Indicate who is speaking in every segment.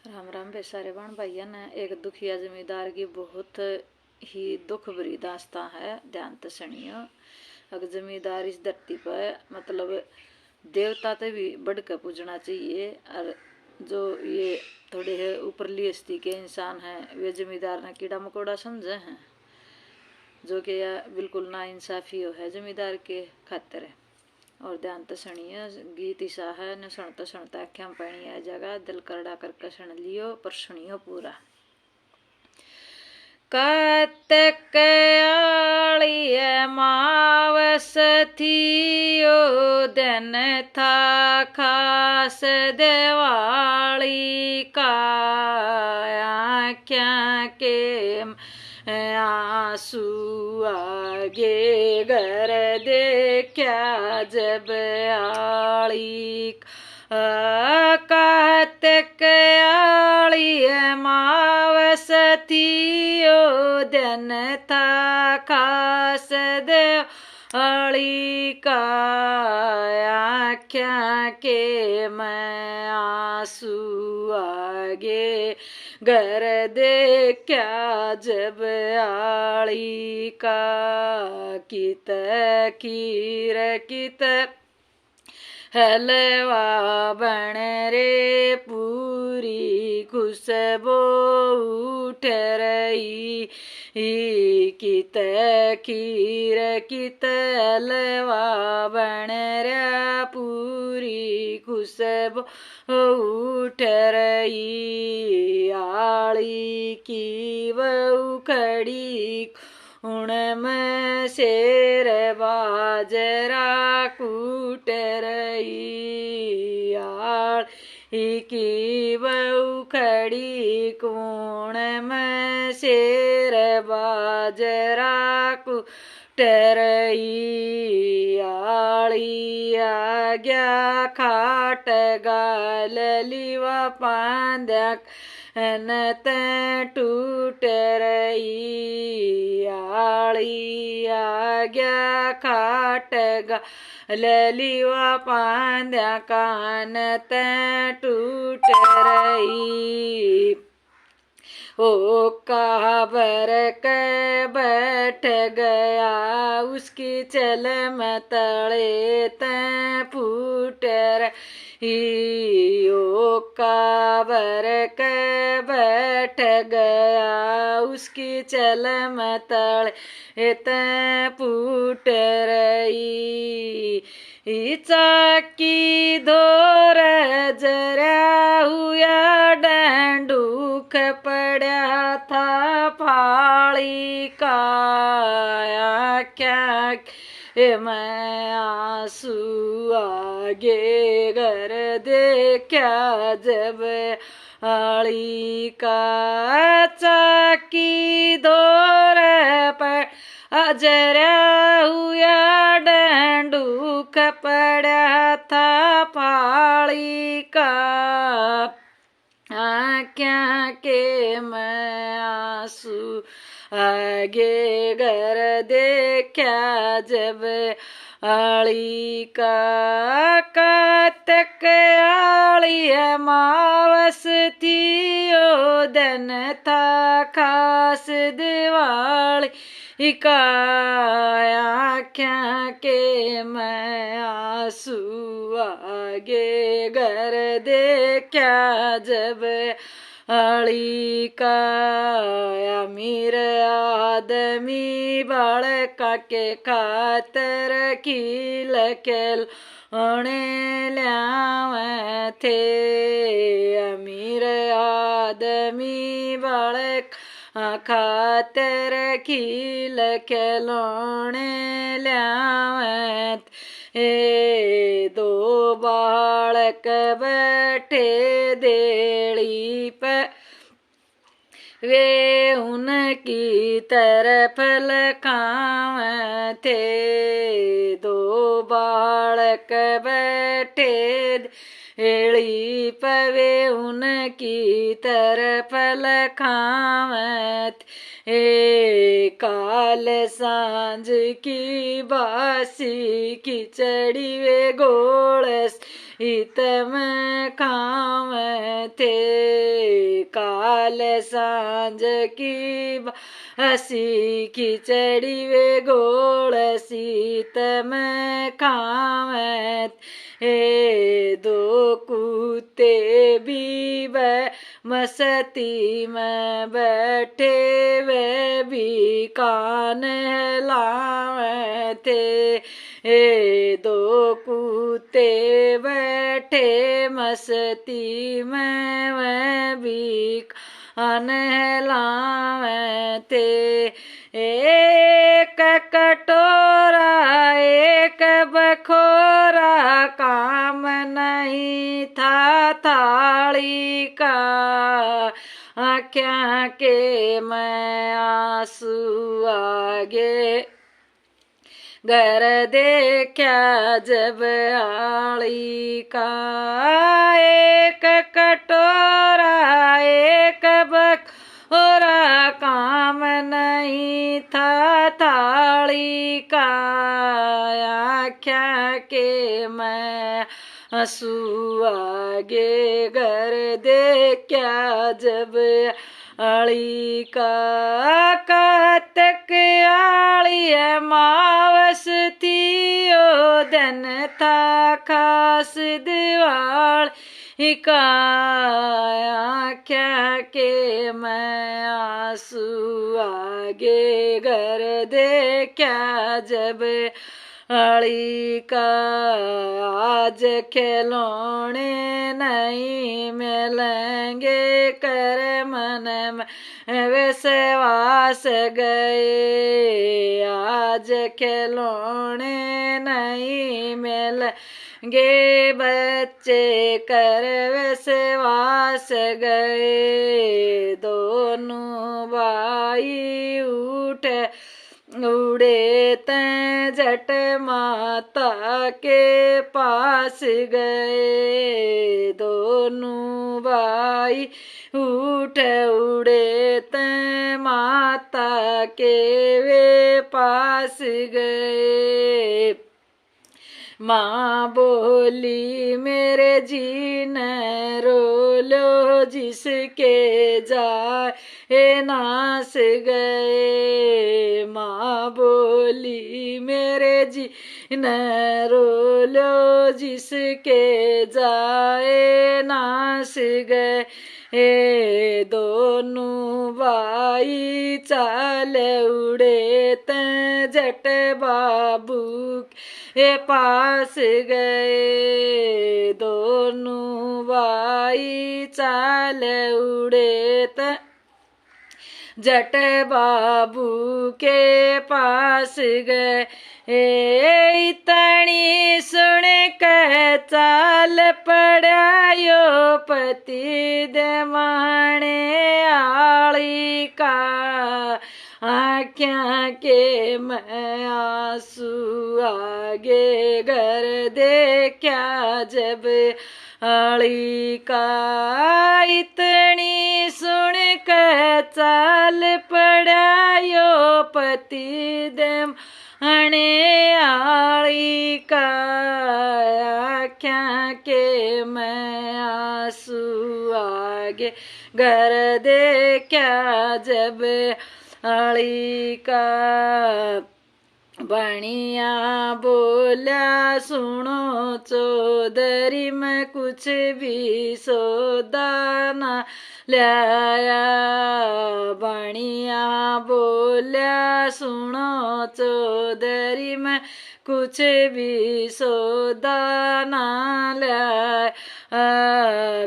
Speaker 1: राम राम बे सारे बाण भाइया ने। एक दुखिया जमींदार की बहुत ही दुख भरी दास्तां है, ध्यान से सुनियो। अगर जमींदार इस धरती पर मतलब देवता ते भी बढ़ के पूजना चाहिए, और जो ये थोड़े है ऊपरली हस्ती के इंसान हैं वे जमींदार ने कीड़ा मकोड़ा समझे हैं, जो कि यह बिल्कुल ना इंसाफी हो है जमींदार के खातिर। और ध्यान तो सुनिए, गीत ऐसा है न सुनता सुनता आख्या में पानी आ जाएगा, दिल करड़ा करके सुन लियो पर सुनियो पूरा। कतक आली मावस थी ओ दिन था खास दिवाली का, आख्या के आंसू आगे घर देखा जब आली, कातक आली मावस थी ओ दिन था खास दिवाली का, आख्या के मैं आंसू आगे घर देखा जब आली का, कित खीर कित हलवा बन रे पूरी खुशबू उठ रही, कित खीर कित हलवा बन रा पूरी खुशबू उठ रही, आली की बहू खड़ी उन में शेर बाजरा कूट रही, आली की बहू खड़ी कूण में शेर बाजरा कूट रही, आली आ गया खाट गाल लीवा पांद्या न टूट रही, आली आ गया खाट गाल लीवा पांद्या कान टूट रही, ओ काबर के बैठ गया उसकी चल में तले तैं फूट रही, ओ काबर के बैठ गया उसकी चल में तले तैं फूट रही, चाकी धोर जरा हुआ डंडूक पड़ा था फाली का, क्या मैं आंसू आगे घर देखा जब आली का, चाकी धोर पर अजरा हुआ डंडूक पड़ा था फाली का, आख्या के मैं आंसू आगे घर देखा जब आली का, कातक आली मावस थी ओ दिन था खास दिवाली का, आख्या के मैं आंसू आगे घर देखा जब आली का, अमीर आदमी बालका के खातर खिल खेल उन्हें ल्यावे थे, अमीर आदमी बालका खातर खिल खिलौने ल्यावे थे, दो बालक बैठे देड़ी पर वे उनकी तरफ लखावे थे, दो बालक बैठे एड़ी पवे उनकी तरफ लखावत, काल सांझ की बासी खिचड़ी वे गोलस हित में खावते, काल सांझ की हसी खिचड़ी वे गोल सीत में खावे हे दो कुत्ते भी वे मस्ती में बैठे वे भी कान हिलावे थे हे दो कुत्ते बैठे मस्ती में वे भी कान हिलावे थे एक कटोरा एक बखोरा काम नहीं था थाली का आँखें के मैं आंसू आगे घर देखा जब आली का एक कटोरा एक बखोरा काम नहीं था थाली का आँखें के मैं आंसू आगे घर देखा जब आली का कातक आली है मावस थी ओ दिन था खास दिवाली का आँखें के मैं आंसू आगे घर देखा जब आली का आज खिलौने नहीं मिलेंगे कर मन में विश्वास गए आज खिलौने नहीं मिलेंगे बच्चे कर विश्वास गए दोनों भाई उठे उड़े तैं जट माता के पास गए दोनों भाई उठ उड़े तैं माता के वे पास गए माँ बोली मेरे जीने रो लो जिसके जाए नास गए माँ बोली मेरे जीने रो लो जिसके जाए नास गए हे दोनों भाई चाल उड़े तैं जट बाबू के पास गए दोनों भाई चाल उड़े तैं जट बाबू के पास गए इतनी सुन के चाल पड़ायो पति दमाने आली का आँखें के मैं आंसू आगे घर देखा जब आली का इतनी सुन के चाल पड़ायो पति दम अणे आली का आँखें के मैं आंसू आगे घर देखा जब आली का बणिया बोला सुनो चौधरी मैं कुछ भी सौदा ना लाया बणिया बोला सुनो चौधरी मैं कुछ भी सौदा ना लाया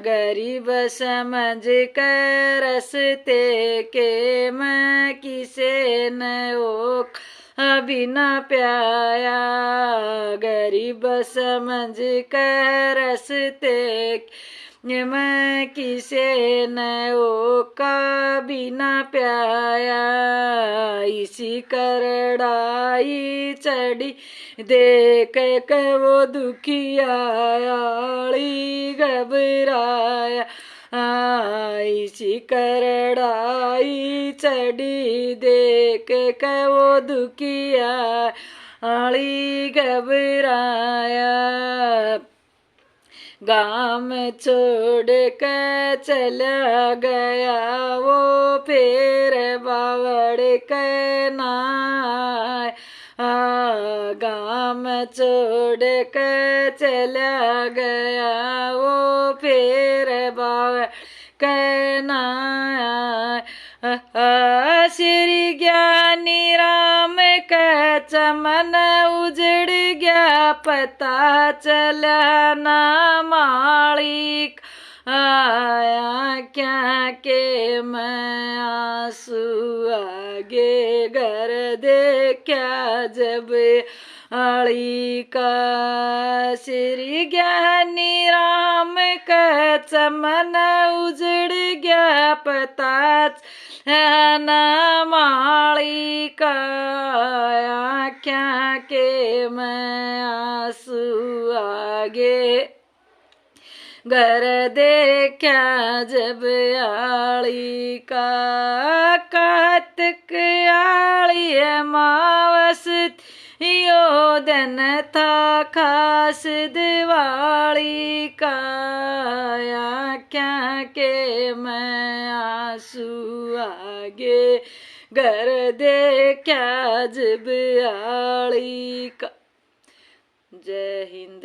Speaker 1: गरीब समझ कर रस्ते के मैं किसे न ओक अभी न प्याया गरीब समझ कर रस्ते मैं किसे न ओका भी न प्याया इसी करड़ाई चढ़ी देख के वो दुखिया आली घबराया इसी करड़ाई चढ़ी देख के वो दुखिया आली घबराया गाँव में छोड़ के चला गया वो फिर बावड़ के नाय। गाँव में छोड़ के चला गया वो फिर बावड़ के नाय। श्री ज्ञानी राम का चमन उजड़ गया पता चला ना मालिक आया क्या के मैं आंसू आगे घर देखा जब आली का। श्री ज्ञानी राम का चमन उजड़ गया पता ना मालिक आया क्या के मैं आंसू आगे घर देखा जब आली का। कार्तिक आली अमावस यो दिन था खास दिवाली का। या क्या के मैं आंसू आगे घर देखा जब आली का। जय हिंद।